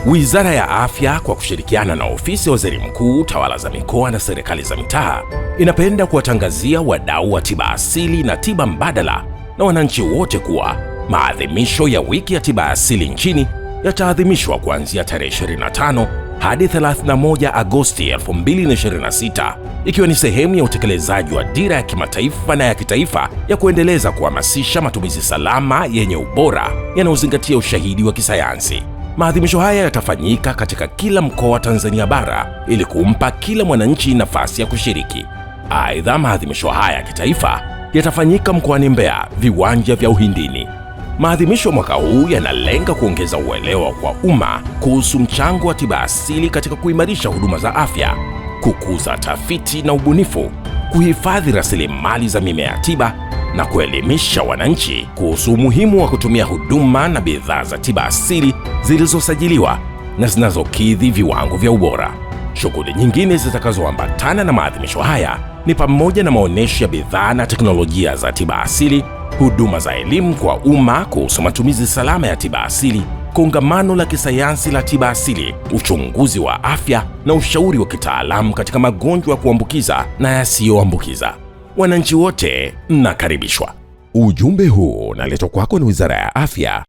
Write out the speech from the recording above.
Wizara ya Afya kwa kushirikiana na Ofisi ya Waziri Mkuu, Tawala za Mikoa na Serikali za Mitaa inapenda kuwatangazia wadau wa tiba asili na tiba mbadala na wananchi wote kuwa maadhimisho ya wiki ya tiba asili nchini yataadhimishwa kuanzia tarehe 25 hadi 31 Agosti 2026, ikiwa ni sehemu ya utekelezaji wa dira ya kimataifa na ya kitaifa ya kuendeleza kuhamasisha matumizi salama yenye ubora yanayozingatia ushahidi wa kisayansi. Maadhimisho haya yatafanyika katika kila mkoa wa Tanzania bara ili kumpa kila mwananchi nafasi ya kushiriki. Aidha, maadhimisho haya ya kitaifa yatafanyika mkoani Mbeya, viwanja vya Uhindini. Maadhimisho mwaka huu yanalenga kuongeza uelewa kwa umma kuhusu mchango wa tiba asili katika kuimarisha huduma za afya, kukuza tafiti na ubunifu, kuhifadhi rasilimali za mimea tiba na kuelimisha wananchi kuhusu umuhimu wa kutumia huduma na bidhaa za tiba asili zilizosajiliwa na zinazokidhi viwango vya ubora. Shughuli nyingine zitakazoambatana na maadhimisho haya ni pamoja na maonyesho ya bidhaa na teknolojia za tiba asili, huduma za elimu kwa umma kuhusu matumizi salama ya tiba asili, kongamano la kisayansi la tiba asili, uchunguzi wa afya na ushauri wa kitaalamu katika magonjwa ya kuambukiza na yasiyoambukiza. Wananchi wote mnakaribishwa. Ujumbe huu unaletwa kwako na Wizara ya Afya